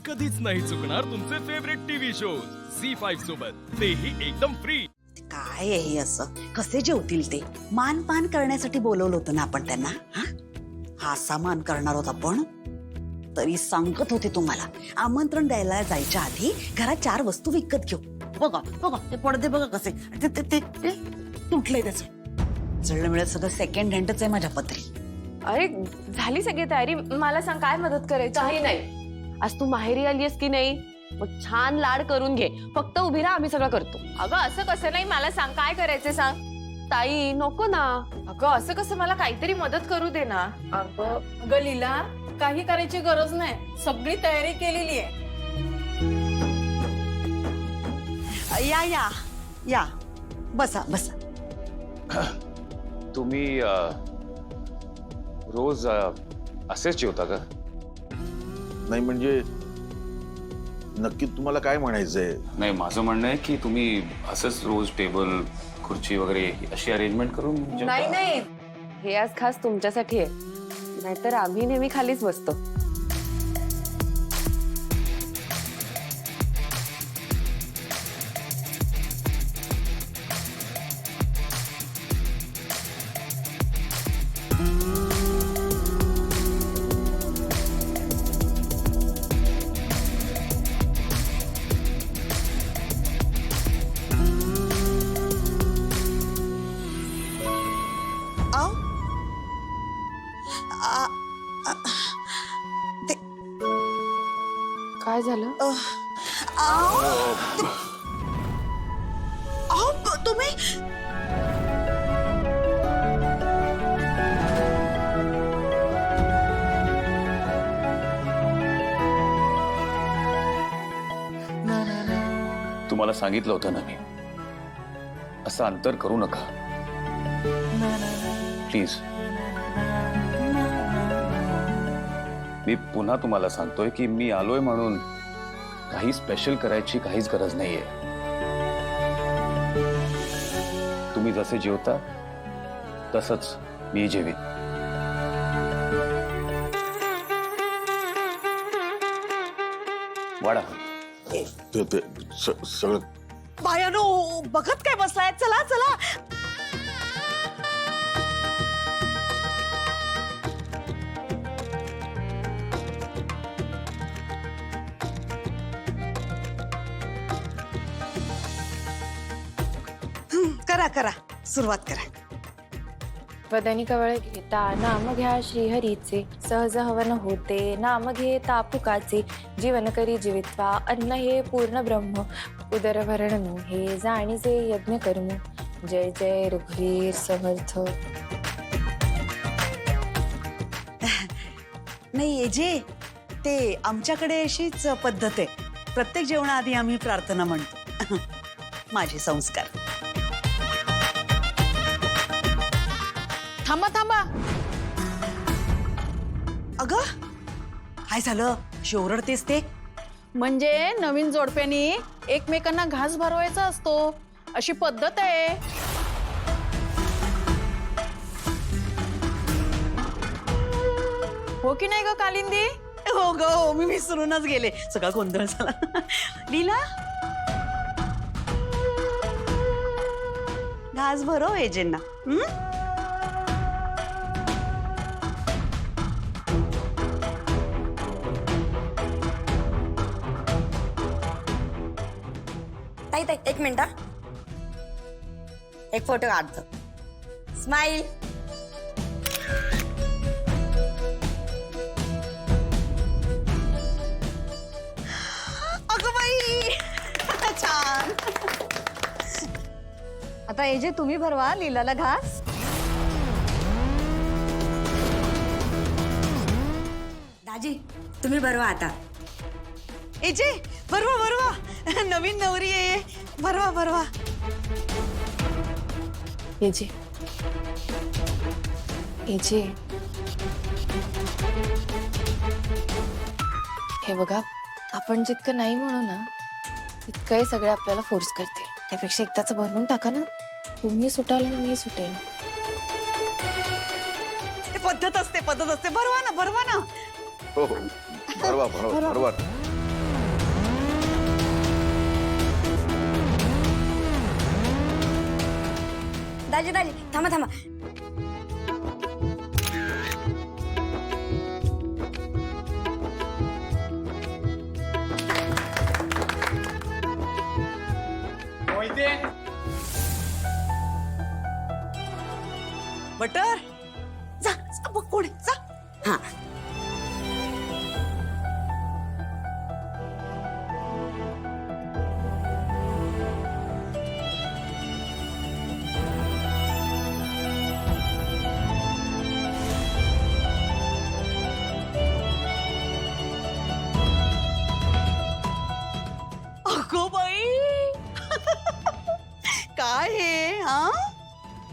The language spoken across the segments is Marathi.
कधीच नाही चुकणार तुमचे फेवरेट टीव्ही शोज झी5 सोबत, तेही एकदम फ्री। काय आहे हे असं? कसे जेवतील ते? मानपान करण्यासाठी बोलवलं होतं ना आपण त्यांना? हा असा मान करणार होत आपण? तरी सांगत होते तुम्हाला, आमंत्रण द्यायला जायच्या आधी घरात 4 वस्तू विकत घेऊ। बघा बघा ते पडदे बघा कसे ते ते ते ते तुटलंय त्याचं। जळलं मिळत सगळं सेकंड हँडच आहे माझ्या पत्री। अरे झाली सगळी तयारी, मला सांग काय मदत करायची? काही नाही। आज तू माहेरी आलीस की नाही? मग छान लाड करून घे, फक्त उभी राहा, आम्ही सगळं करतो। अगं असं कसं नाही, मला सांग काय करायचं सांग। ताई नको ना। अगं असं कसं, मला काहीतरी मदत करू दे ना। अगं लीला, काही करायची गरज नाही, सगळी तयारी केलेली आहे। या या या, बसा बसा। तुम्ही रोज असेच जेवता का? नाही म्हणजे नक्की तुम्हाला काय म्हणायचंय? नाही, माझं म्हणणं आहे की तुम्ही असंच रोज टेबल खुर्ची वगैरे अशी अरेंजमेंट करून जेवता? नाही नाही, हे आज खास तुमच्यासाठी आहे, नाहीतर आम्ही नेहमी खालीच बसतो। आओ ते काय झालं? आओ आओ तुम्ही तुम्हाला सांगितलं होतं ना मी, असं अंतर करू नका प्लीज। मी पुन्हा तुम्हाला सांगतोय की मी आलोय म्हणून काही स्पेशल करायची काहीच गरज नाहीये। तुम्ही जसे जेवता तसंच मी जेवीन। वाढा। ते सगळं बायानो बघत काय बसलाय? चला चला। करा करा, सुरुवात करा। वदनी कवळ घेता नाम घ्या श्रीहरीचे, सहज हवन होते नाम घेता पुकाचे, जीवन करी जीवित्वा अन्न हे पूर्ण ब्रह्म, उदरभरण हे जाणीचे यज्ञ कर्म, जय जय रघुवीर समर्थ। नाही जे ते आमच्याकडे अशीच पद्धत आहे, प्रत्येक जेवणाआधी आम्ही प्रार्थना म्हणतो। माझे संस्कार। थांबा थांबा, अगं काय झालं? ओरडतेस ते? म्हणजे नवीन जोडप्यानी एकमेकांना घास भरवायचा असतो, अशी पद्धत आहे। हो की नाही ग कालिंदी? हो ग हो, मी विसरूनच गेले, सगळा गोंधळ झाला। लीला घास भरव एजेंना। ताई ताई एक मिनिट, एक फोटो काढतो। स्माइल। अगं बाई छान। आता एजे तुम्ही भरवा लीलाला घास। दाजी तुम्ही भरवा आता। एजे भरवा भरवा, नवीन नवरी आहे, भरवा भरवा। एजे एजे, हे बघा, आपण जितकं नाही म्हणू ना तितकं हे सगळे आपल्याला फोर्स करतील, त्यापेक्षा एकदाच भरून टाका ना, तुम्ही सुटाल आणि मी सुटेल। पद्धत असते, भरवा ना भरवा ना। हो हो, भरवा भरवा भरवा। दाजी थांबा थांबा. बटर जा जा बघ कोण आहे, जा. हा अगो बाई काय हे हा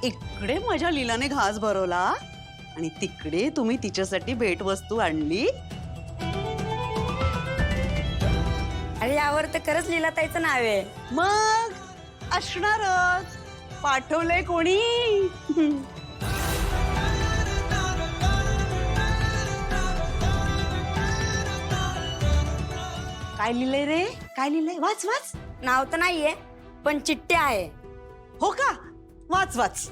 इकडे माझ्या लीलाने घास भरवला आणि तिकडे तुम्ही तिच्यासाठी भेटवस्तू आणली. अरे यावर तर खरंच लीलाताईचं नाव आहे. मग असणारच. पाठवलंय कोणी? काय लिहिलंय रे? काय लिहिलंय? वाच वाच. नाव तर नाहीये पण चिठ्ठी आहे. हो का? वाच वाच.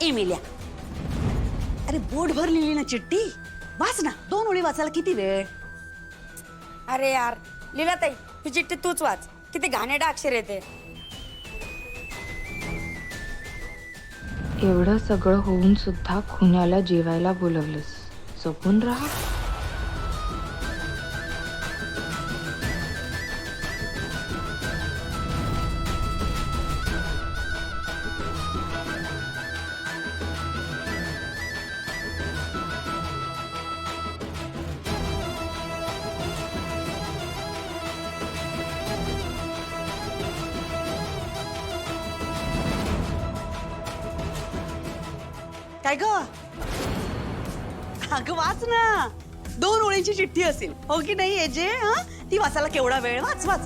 एमिलिया, अरे बोटभर लिहिली ना चिठ्ठी, वाच ना. 2 ओळी वाचायला किती वेळ? अरे यार लीलाताई ही चिठ्ठी तूच वाच. किती घाणेरडं अक्षर येते. एवढं सगळं होऊन सुद्धा खुन्याला जेवायला बोलवलंस. जपून राहा. काय ग? अगं वाच ना. 2 ओळींची चिठ्ठी असेल, हो की नाही एजे? हा ती वाचायला केवढा वेळ? वाच वाच.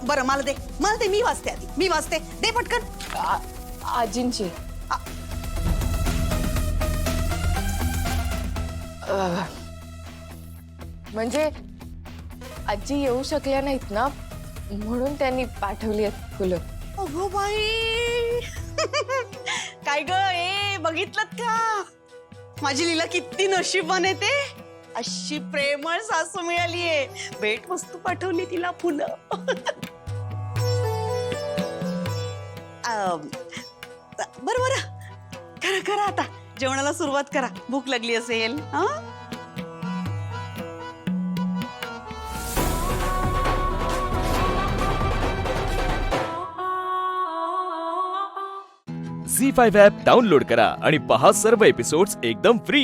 बरं मला दे मी वाचते आधी. मी वाचते. दे पटकन. आजींची म्हणजे आजी येऊ शकल्या नाहीत ना, म्हणून त्यांनी पाठवली आहेत फुलं. अगो बाई काय ग? ए बघितलं का माझी लीला किती नशीबवान आहे ते. अशी प्रेमळ सासू मिळालीये. भेट वस्तू पाठवली तिला, फुलं. बरं करा आता जेवणाला सुरुवात करा. भूक लागली असेल. हा झी5 ॲप डाउनलोड करा आणि पहा सर्व एपिसोड्स एकदम फ्री.